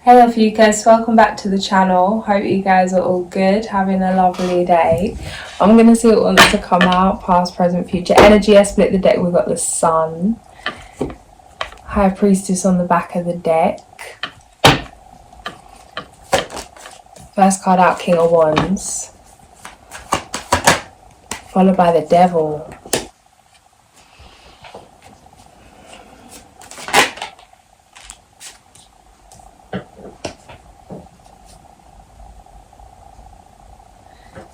Hey Ophiuchus, welcome back to the channel. Hope you guys are all good, having a lovely day. I'm going to see what wants to come out, past, present, future energy. I split the deck, we've got the Sun, High Priestess on the back of the deck. First card out, King of Wands, followed by the Devil.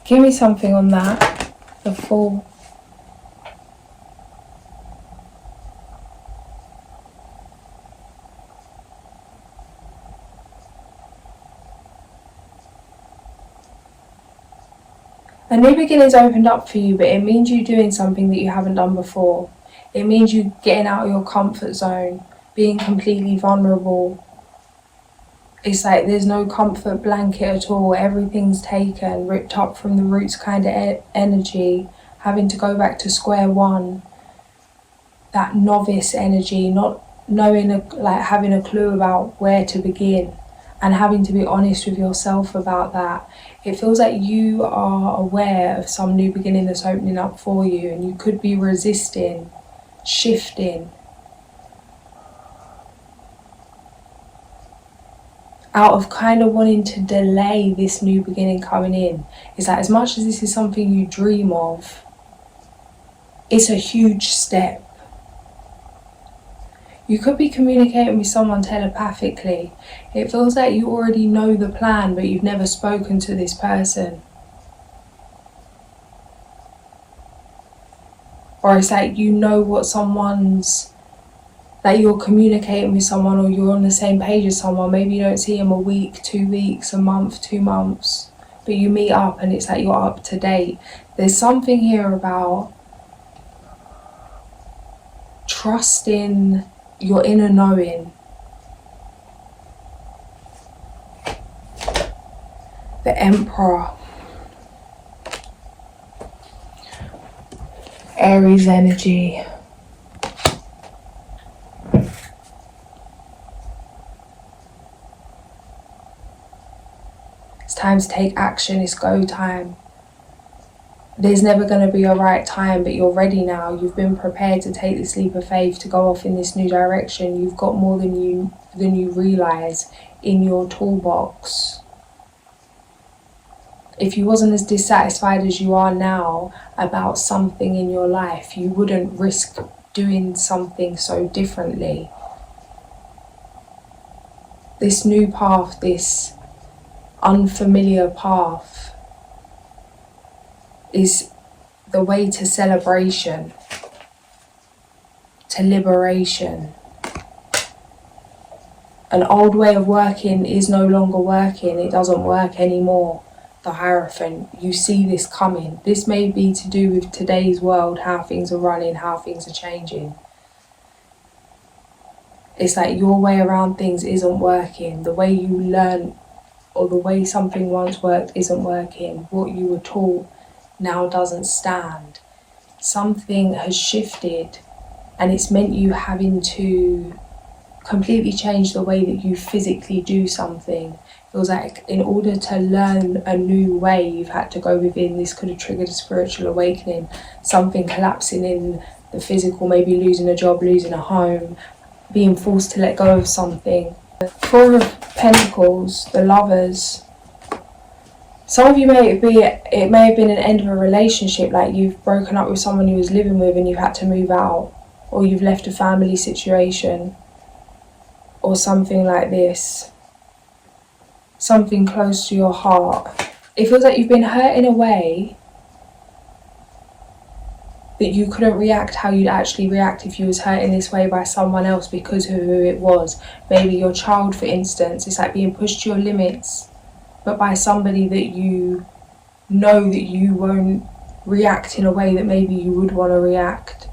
Give me something on that. The Fool. A new beginning's opened up for you, but it means you doing something that you haven't done before. It means you getting out of your comfort zone, being completely vulnerable. It's like there's no comfort blanket at all. Everything's taken, ripped up from the roots kind of energy, having to go back to square one. That novice energy, not knowing, having a clue about where to begin and having to be honest with yourself about that. It feels like you are aware of some new beginning that's opening up for you, and you could be resisting, shifting, out of kind of wanting to delay this new beginning coming in. It's like, as much as this is something you dream of, it's a huge step. You could be communicating with someone telepathically. It feels like you already know the plan, but you've never spoken to this person. Or it's like you know what someone's, that you're communicating with someone, or you're on the same page as someone. Maybe you don't see them a week, 2 weeks, a month, 2 months, but you meet up and it's like you're up to date. There's something here about trusting your inner knowing. The Emperor. Aries energy. It's time to take action, it's go time. There's never going to be a right time, but you're ready now. You've been prepared to take this leap of faith, to go off in this new direction. You've got more than you realise in your toolbox. If you wasn't as dissatisfied as you are now about something in your life, you wouldn't risk doing something so differently. This new path, this unfamiliar path, is the way to celebration, to liberation. An old way of working is no longer working. It doesn't work anymore. The Hierophant, you see this coming. This may be to do with today's world, how things are running, how things are changing. It's like your way around things isn't working. The way you learn, or the way something once worked, isn't working. What you were taught now doesn't stand. Something has shifted, and it's meant you having to completely change the way that you physically do something. It feels like in order to learn a new way, you've had to go within. This could have triggered a spiritual awakening, something collapsing in the physical, maybe losing a job, losing a home, being forced to let go of something. Four of Pentacles, the Lovers. Some of you it may have been an end of a relationship, like you've broken up with someone you was living with and you've had to move out, or you've left a family situation, or something like this. Something close to your heart. It feels like you've been hurt in a way that you couldn't react how you'd actually react if you was hurt in this way by someone else because of who it was. Maybe your child, for instance. It's like being pushed to your limits, but by somebody that you know that you won't react in a way that maybe you would want to react.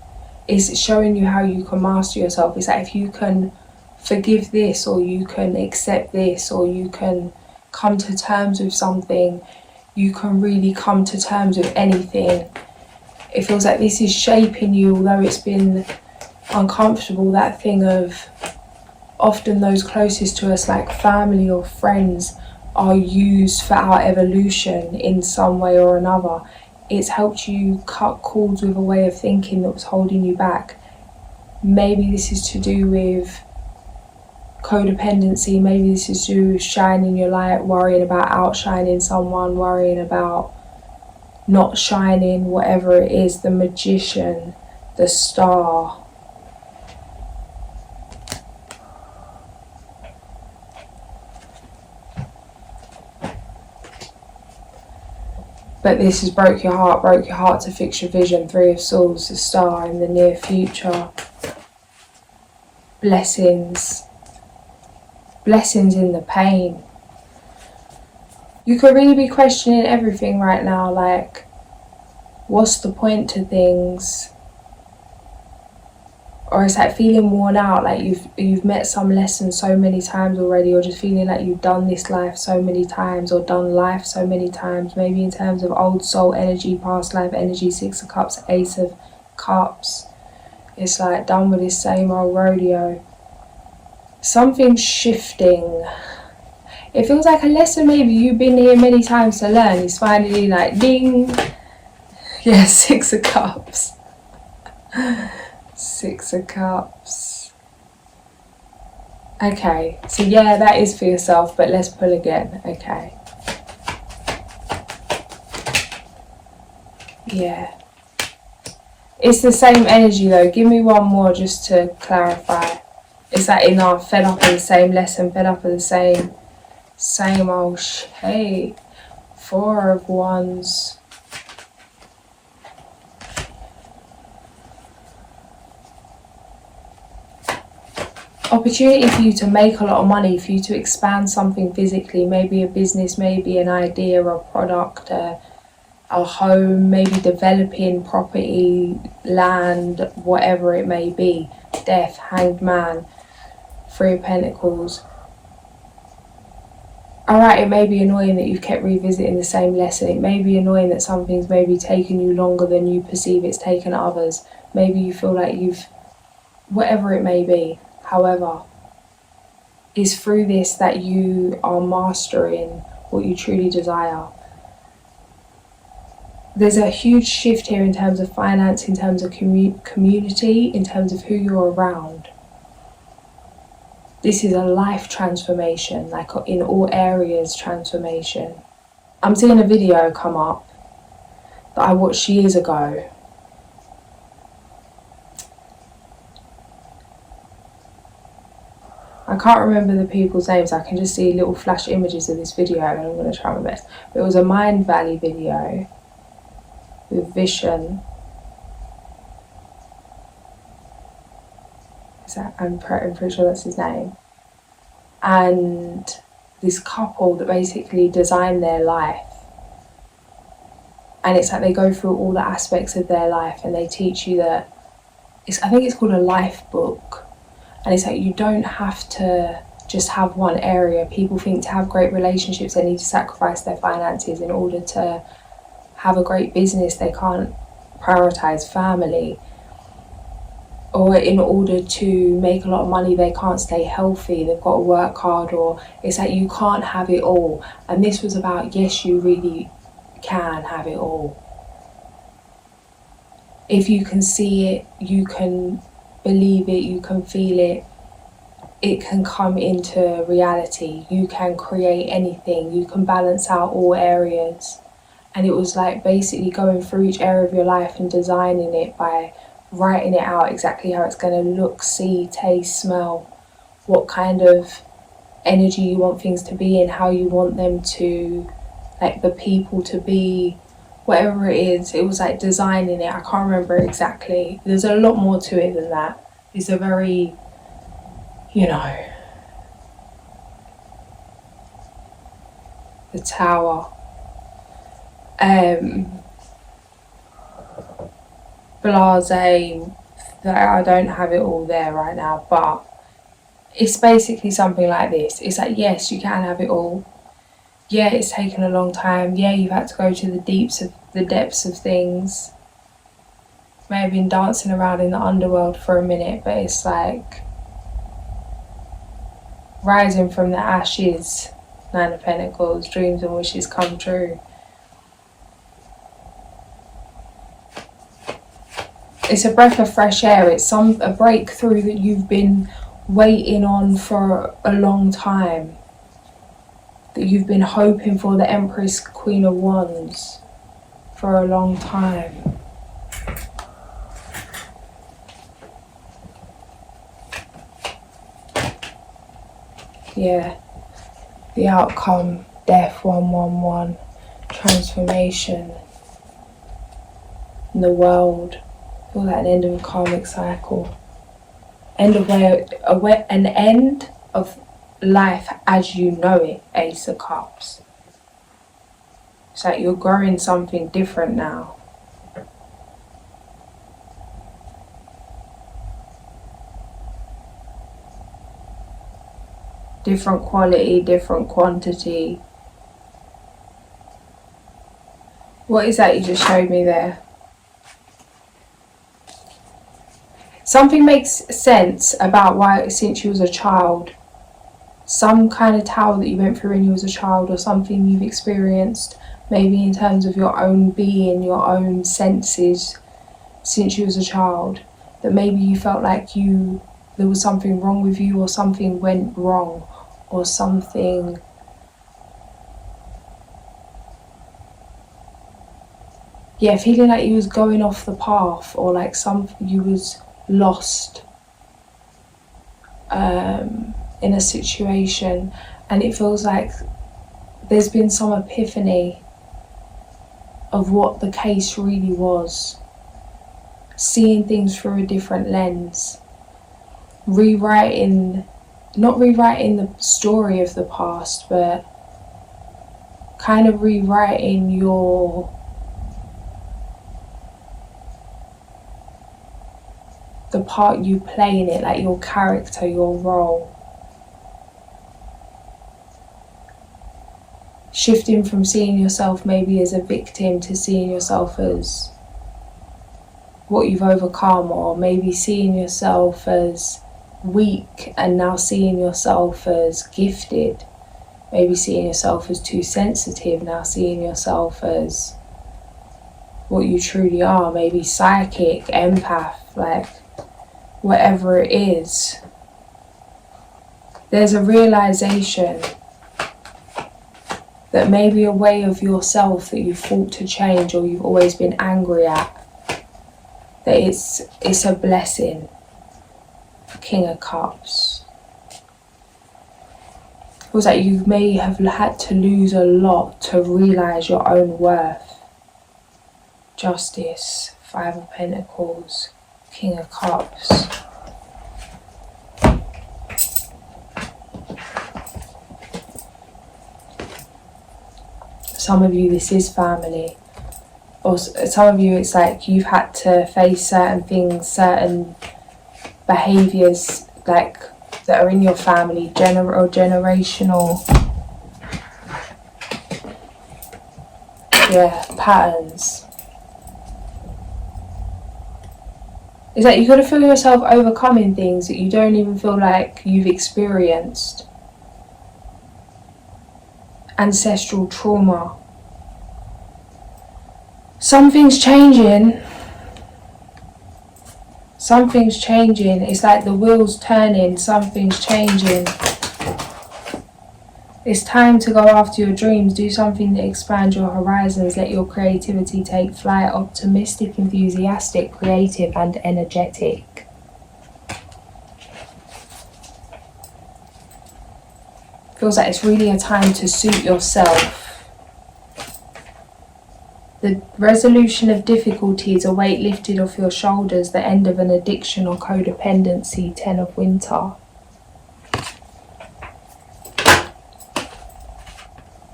It's showing you how you can master yourself. It's like if you can forgive this, or you can accept this, or you can come to terms with something, you can really come to terms with anything. It feels like this is shaping you, although it's been uncomfortable, that thing of often those closest to us, like family or friends, are used for our evolution in some way or another. It's helped you cut cords with a way of thinking that was holding you back. Maybe this is to do with codependency, maybe this is to do with shining your light, worrying about outshining someone, worrying about not shining, whatever it is, the magician, the star. But this has broke your heart to fix your vision. Three of Swords, the star in the near future. Blessings. Blessings in the pain. You could really be questioning everything right now, like, what's the point to things? Or it's like feeling worn out, like you've met some lessons so many times already, or just feeling like you've done this life so many times, or done life so many times, maybe in terms of old soul energy, past life energy, Six of Cups, Ace of Cups. It's like done with this same old rodeo. Something's shifting. It feels like a lesson maybe you've been here many times to learn. It's finally like ding. Yeah, Six of Cups. Six of Cups. Okay, so yeah, that is for yourself, but let's pull again. Okay. Yeah. It's the same energy though. Give me one more just to clarify. It's like enough, fed up of the same lesson, fed up of the same old shit. Four of Wands. Opportunity for you to make a lot of money, for you to expand something physically, maybe a business, maybe an idea, a product, a home, maybe developing property, land, whatever it may be. Death, Hanged Man, Three of Pentacles. Alright, it may be annoying that you've kept revisiting the same lesson. It may be annoying that something's maybe taken you longer than you perceive it's taken others. Maybe you feel like you've, whatever it may be. However, it's through this that you are mastering what you truly desire. There's a huge shift here in terms of finance, in terms of community, in terms of who you're around. This is a life transformation, like in all areas transformation. I'm seeing a video come up that I watched years ago. I can't remember the people's names. I can just see little flash images of this video and I'm going to try my best. It was a Mind Valley video with Vision. I'm pretty sure that's his name. And this couple that basically designed their life. And it's like they go through all the aspects of their life and they teach you that, I think it's called a life book. And it's like you don't have to just have one area. People think to have great relationships they need to sacrifice their finances. In order to have a great business they can't prioritize family. Or in order to make a lot of money they can't stay healthy, they've got to work hard. Or it's like you can't have it all. And this was about, yes, you really can have it all. If you can see it, you can believe it, you can feel it, it can come into reality. You can create anything, you can balance out all areas. And it was like basically going through each area of your life and designing it by writing it out exactly how it's going to look, see, taste, smell, what kind of energy you want things to be and how you want them to, like the people to be, whatever it is. It was like designing it. I can't remember exactly. There's a lot more to it than that. It's a very, the Tower. Blasé, that I don't have it all there right now, but it's basically something like this. It's like, yes, you can have it all. Yeah, it's taken a long time. Yeah, you've had to go to the depths of things. May have been dancing around in the underworld for a minute, but it's like rising from the ashes. Nine of Pentacles, dreams and wishes come true. It's a breath of fresh air. It's a breakthrough that you've been waiting on for a long time. That you've been hoping for, the Empress, Queen of Wands, for a long time. Yeah. The outcome, death, 111, transformation in the world. Feel like an end of a karmic cycle. An end of life as you know it, Ace of Cups. It's like you're growing something different now. Different quality, different quantity. What is that you just showed me there? Something makes sense about why, since you was a child, some kind of tower that you went through when you was a child, or something you've experienced, maybe in terms of your own being, your own senses, since you was a child, that maybe you felt like there was something wrong with you, or something went wrong, or something feeling like you was going off the path, or like you was lost in a situation, and it feels like there's been some epiphany of what the case really was, seeing things through a different lens, not rewriting the story of the past, but kind of rewriting the part you play in it, like your character, your role. Shifting from seeing yourself maybe as a victim to seeing yourself as what you've overcome, or maybe seeing yourself as weak and now seeing yourself as gifted. Maybe seeing yourself as too sensitive, now seeing yourself as what you truly are. Maybe psychic, empath, like whatever it is. There's a realization that maybe a way of yourself that you've fought to change, or you've always been angry at, that it's a blessing. King of Cups. Feels like you may have had to lose a lot to realise your own worth. Justice, Five of Pentacles, King of Cups. Some of you, this is family. Or some of you, it's like you've had to face certain things, certain behaviours, like that are in your family, generational patterns. It's like you've got to feel yourself overcoming things that you don't even feel like you've experienced. Ancestral trauma. Something's changing. Something's changing. It's like the wheel's turning. Something's changing. It's time to go after your dreams. Do something that expands your horizons. Let your creativity take flight. Optimistic, enthusiastic, creative, and energetic. Feels like it's really a time to suit yourself. The resolution of difficulties, a weight lifted off your shoulders, the end of an addiction or codependency, 10 of Winter.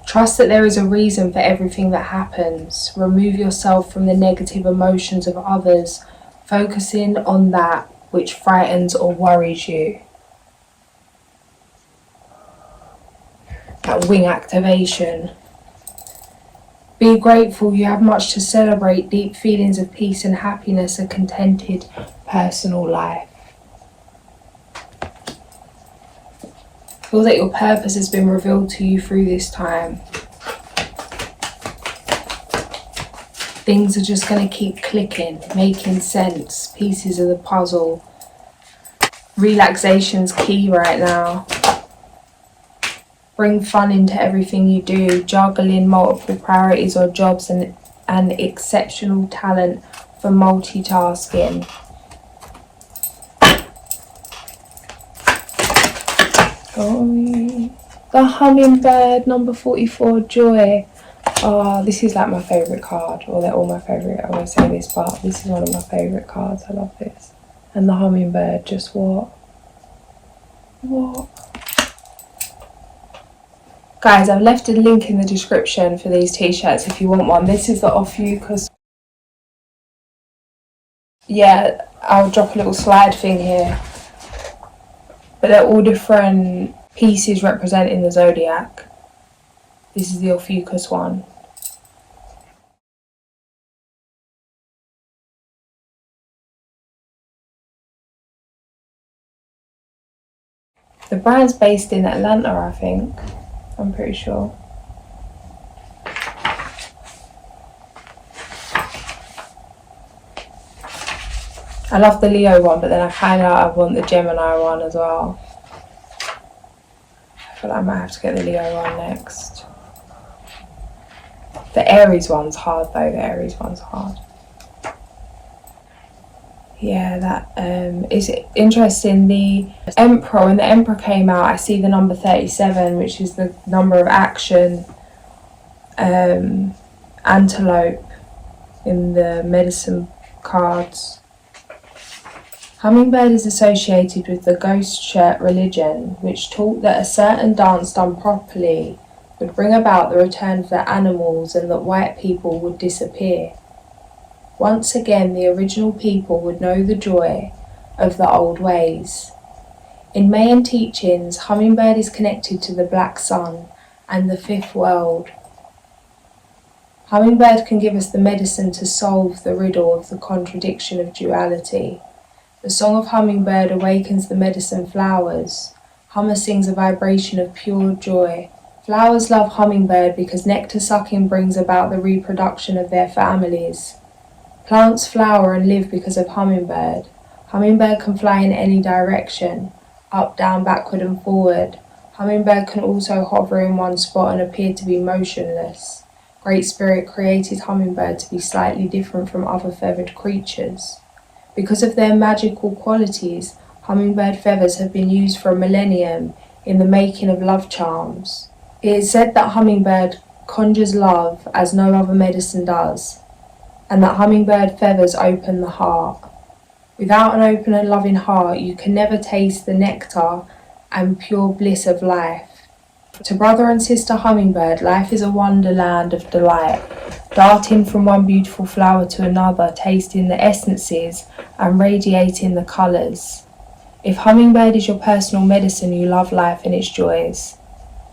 Trust that there is a reason for everything that happens. Remove yourself from the negative emotions of others, focusing on that which frightens or worries you. That wing activation. Be grateful, you have much to celebrate, deep feelings of peace and happiness, a contented personal life. Feel that your purpose has been revealed to you through this time. Things are just going to keep clicking, making sense, pieces of the puzzle. Relaxation's key right now. Bring fun into everything you do, juggling multiple priorities or jobs and an exceptional talent for multitasking. The hummingbird, number 44, joy. Oh, this is like my favourite card. Or they're all my favourite. I won't say this, but this is one of my favourite cards. I love this. And the hummingbird, just what? What? Guys, I've left a link in the description for these t-shirts if you want one. This is the Ophiuchus. Yeah, I'll drop a little slide thing here. But they're all different pieces representing the zodiac. This is the Ophiuchus one. The brand's based in Atlanta, I think. I'm pretty sure. I love the Leo one, but then I want the Gemini one as well. I feel like I might have to get the Leo one next. The Aries one's hard though, the Aries one's hard. Yeah, that is interesting. The Emperor, when the Emperor came out, I see the number 37, which is the number of action, antelope in the medicine cards. Hummingbird is associated with the ghost shirt religion, which taught that a certain dance done properly would bring about the return of the animals and that white people would disappear. Once again, the original people would know the joy of the old ways. In Mayan teachings, Hummingbird is connected to the black sun and the fifth world. Hummingbird can give us the medicine to solve the riddle of the contradiction of duality. The song of Hummingbird awakens the medicine flowers. Hummer sings a vibration of pure joy. Flowers love Hummingbird because nectar sucking brings about the reproduction of their families. Plants flower and live because of Hummingbird. Hummingbird can fly in any direction, up, down, backward and forward. Hummingbird can also hover in one spot and appear to be motionless. Great Spirit created Hummingbird to be slightly different from other feathered creatures. Because of their magical qualities, Hummingbird feathers have been used for a millennium in the making of love charms. It is said that Hummingbird conjures love as no other medicine does, and that Hummingbird feathers open the heart. Without an open and loving heart, you can never taste the nectar and pure bliss of life. To brother and sister Hummingbird, life is a wonderland of delight, darting from one beautiful flower to another, tasting the essences and radiating the colours. If Hummingbird is your personal medicine, you love life and its joys.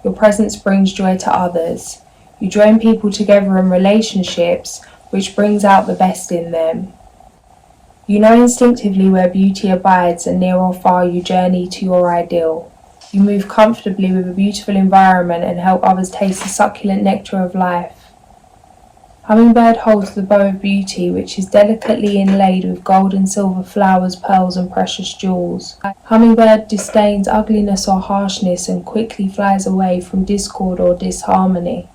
Your presence brings joy to others. You join people together in relationships, which brings out the best in them. You know instinctively where beauty abides, and near or far you journey to your ideal. You move comfortably with a beautiful environment and help others taste the succulent nectar of life. Hummingbird holds the bow of beauty, which is delicately inlaid with gold and silver flowers, pearls and precious jewels. Hummingbird disdains ugliness or harshness and quickly flies away from discord or disharmony.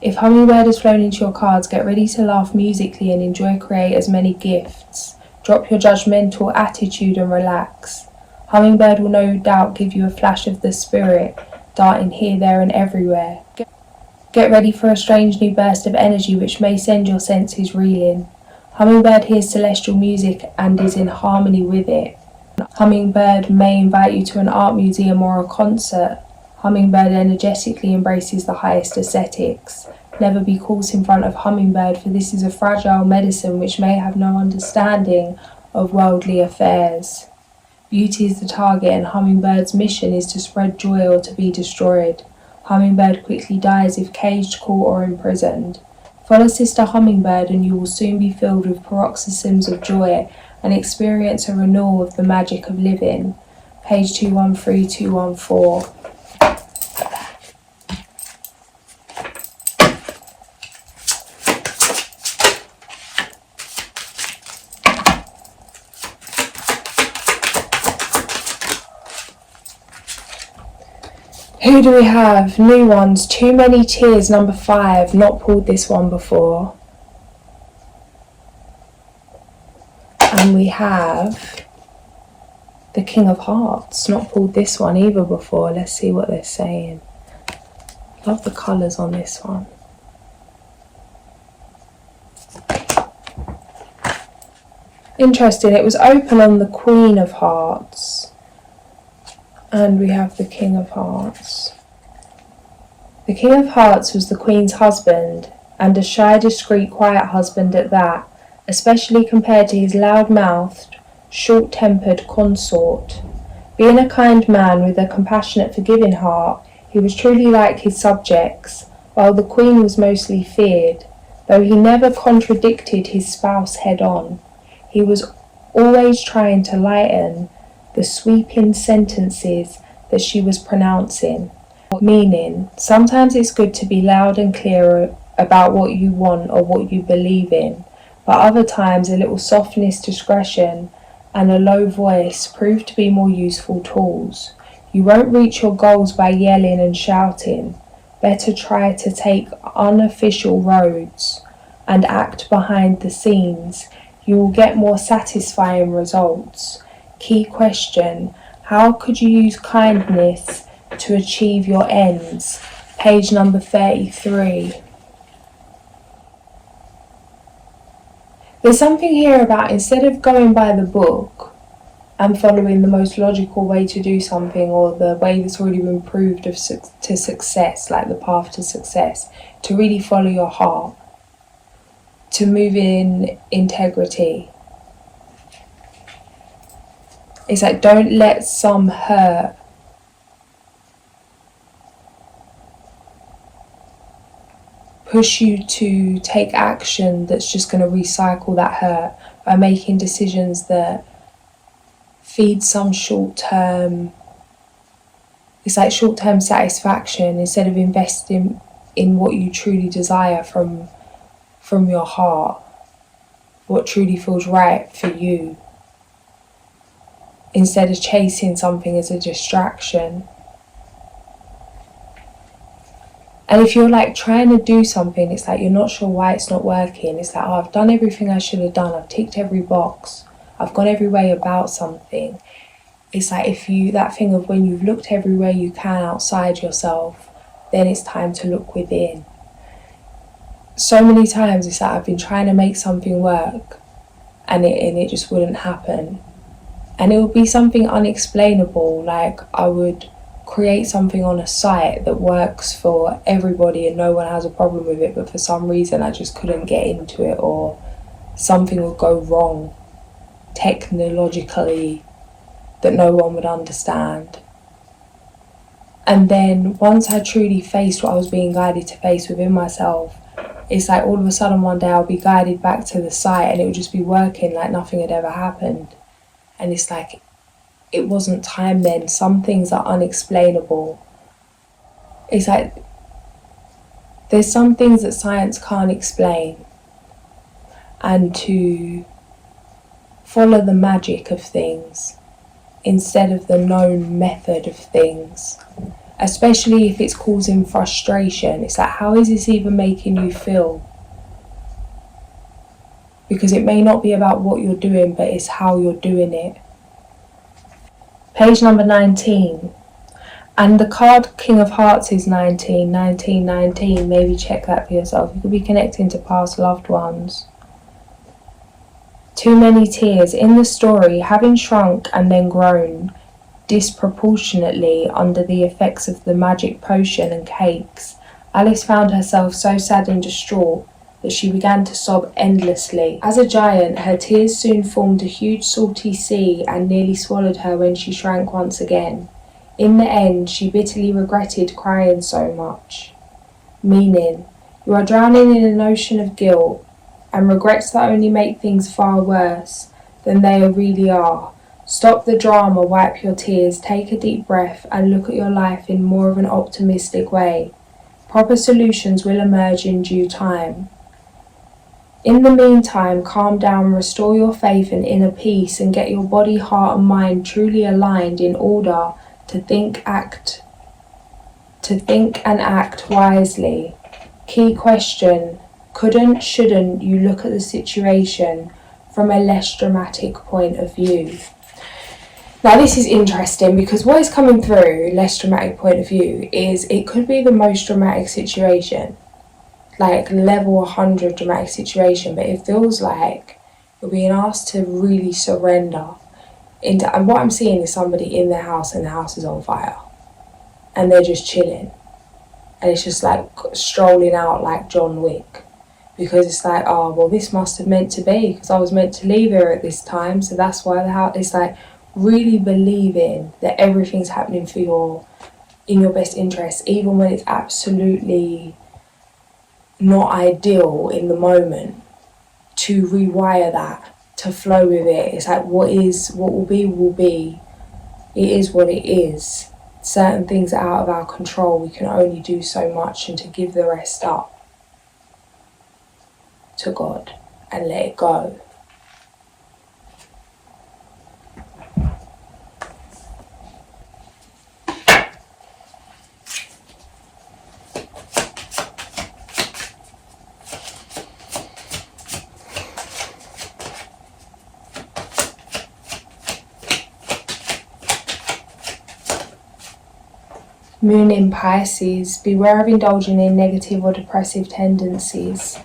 If Hummingbird has flown into your cards, get ready to laugh musically and enjoy Creator's many gifts. Drop your judgmental attitude and relax. Hummingbird will no doubt give you a flash of the spirit, darting here, there and everywhere. Get ready for a strange new burst of energy which may send your senses reeling. Hummingbird hears celestial music and is in harmony with it. Hummingbird may invite you to an art museum or a concert. Hummingbird energetically embraces the highest aesthetics. Never be caught in front of Hummingbird, for this is a fragile medicine which may have no understanding of worldly affairs. Beauty is the target, and Hummingbird's mission is to spread joy or to be destroyed. Hummingbird quickly dies if caged, caught or imprisoned. Follow Sister Hummingbird and you will soon be filled with paroxysms of joy and experience a renewal of the magic of living. Page 213-214. Who do we have? New ones. Too Many Tears, number 5. Not pulled this one before. And we have the King of Hearts. Not pulled this one either before. Let's see what they're saying. Love the colours on this one. Interesting. It was open on the Queen of Hearts. And we have the King of Hearts. The King of Hearts was the Queen's husband, and a shy, discreet, quiet husband at that, especially compared to his loud-mouthed, short-tempered consort. Being a kind man with a compassionate, forgiving heart, he was truly like his subjects, while the Queen was mostly feared, though he never contradicted his spouse head-on. He was always trying to lighten the sweeping sentences that she was pronouncing. Meaning, sometimes it's good to be loud and clear about what you want or what you believe in, but other times a little softness, discretion, and a low voice prove to be more useful tools. You won't reach your goals by yelling and shouting. Better try to take unofficial roads and act behind the scenes. You will get more satisfying results. Key question: how could you use kindness to achieve your ends? Page number 33. There's something here about, instead of going by the book and following the most logical way to do something, or the way that's already been proved to success, like the path to success, to really follow your heart, to move in integrity. It's like, don't let some hurt push you to take action that's just going to recycle that hurt by making decisions that feed some short-term, it's like short-term satisfaction, instead of investing in what you truly desire from your heart, what truly feels right for you, instead of chasing something as a distraction. And if you're like trying to do something, it's like you're not sure why it's not working. It's like, oh, I've done everything I should have done. I've ticked every box. I've gone every way about something. It's like, that thing of when you've looked everywhere you can outside yourself, then it's time to look within. So many times it's like I've been trying to make something work and it just wouldn't happen. And it would be something unexplainable, like I would create something on a site that works for everybody and no one has a problem with it, but for some reason I just couldn't get into it, or something would go wrong technologically that no one would understand. And then once I truly faced what I was being guided to face within myself, it's like all of a sudden one day I'll be guided back to the site and it would just be working like nothing had ever happened. And it's like, it wasn't time then. Some things are unexplainable. It's like, there's some things that science can't explain. And to follow the magic of things instead of the known method of things, especially if it's causing frustration. It's like, how is this even making you feel? Because it may not be about what you're doing, but it's how you're doing it. Page number 19. And the card King of Hearts is 19, 19, 19. Maybe check that for yourself. You could be connecting to past loved ones. Too Many Tears. In the story, having shrunk and then grown disproportionately under the effects of the magic potion and cakes, Alice found herself so sad and distraught that she began to sob endlessly. As a giant, her tears soon formed a huge salty sea and nearly swallowed her when she shrank once again. In the end, she bitterly regretted crying so much. Meaning, you are drowning in an ocean of guilt and regrets that only make things far worse than they really are. Stop the drama, wipe your tears, take a deep breath and look at your life in more of an optimistic way. Proper solutions will emerge in due time. In the meantime, calm down, restore your faith and inner peace, and get your body, heart and mind truly aligned in order to think, act to think and act wisely. Key question: couldn't, shouldn't you look at the situation from a less dramatic point of view? Now this is interesting because what is coming through, less dramatic point of view, is it could be the most dramatic situation, like level 100 dramatic situation, but it feels like you're being asked to really surrender into, and what I'm seeing is somebody in their house and the house is on fire and they're just chilling, and it's just like strolling out like John Wick, because it's like, oh well, this must have meant to be because I was meant to leave here at this time, so that's why the house. It's like really believing that everything's happening for in your best interest, even when it's absolutely not ideal in the moment. To rewire that, to flow with it. It's like what will be. It is what it is. Certain things are out of our control. We can only do so much, and to give the rest up to God and let it go. Moon in Pisces, beware of indulging in negative or depressive tendencies.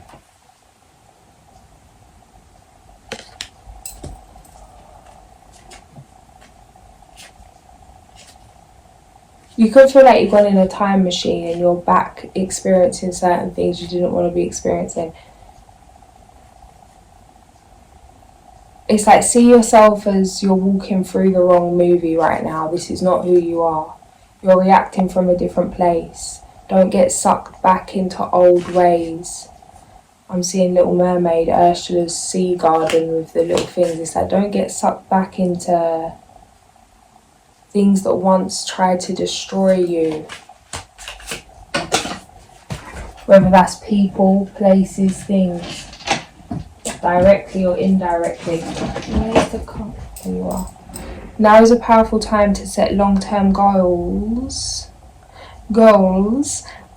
You could feel like you've gone in a time machine and you're back experiencing certain things you didn't want to be experiencing. It's like, see yourself as you're walking through the wrong movie right now. This is not who you are. You're reacting from a different place. Don't get sucked back into old ways. I'm seeing Little Mermaid, Ursula's sea garden with the little things. It's like, don't get sucked back into things that once tried to destroy you. Whether that's people, places, things, directly or indirectly. Where's the cup? There you are. Now is a powerful time to set long-term goals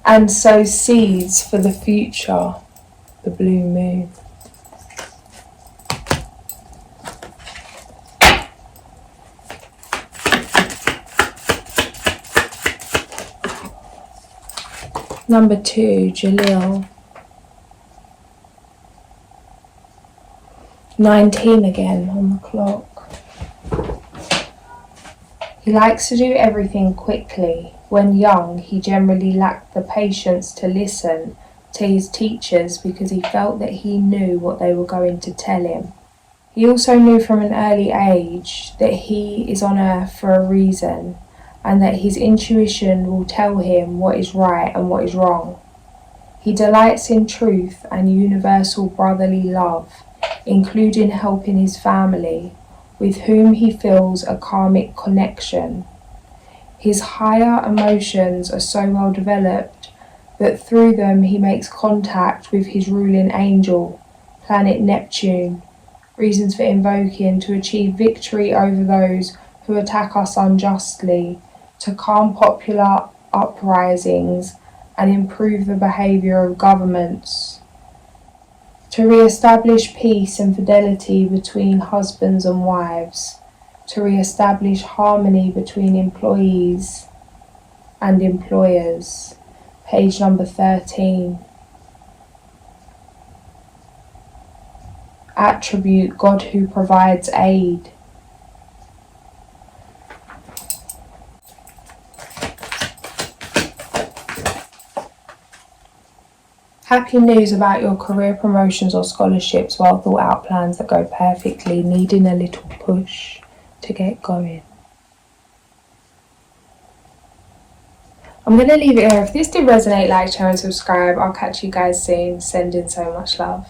and sow seeds for the future. The blue moon. Number 2, Jalil. 19 again on the clock. He likes to do everything quickly. When young, he generally lacked the patience to listen to his teachers because he felt that he knew what they were going to tell him. He also knew from an early age that he is on earth for a reason, and that his intuition will tell him what is right and what is wrong. He delights in truth and universal brotherly love, including helping his family, with whom he feels a karmic connection. His higher emotions are so well developed that through them he makes contact with his ruling angel, planet Neptune, reasons for invoking to achieve victory over those who attack us unjustly, to calm popular uprisings and improve the behaviour of governments, to re-establish peace and fidelity between husbands and wives, to re-establish harmony between employees and employers. Page number 13. Attribute: God who provides aid. Happy news about your career promotions or scholarships, well thought out plans that go perfectly, needing a little push to get going. I'm going to leave it here. If this did resonate, like, share and subscribe. I'll catch you guys soon. Sending so much love.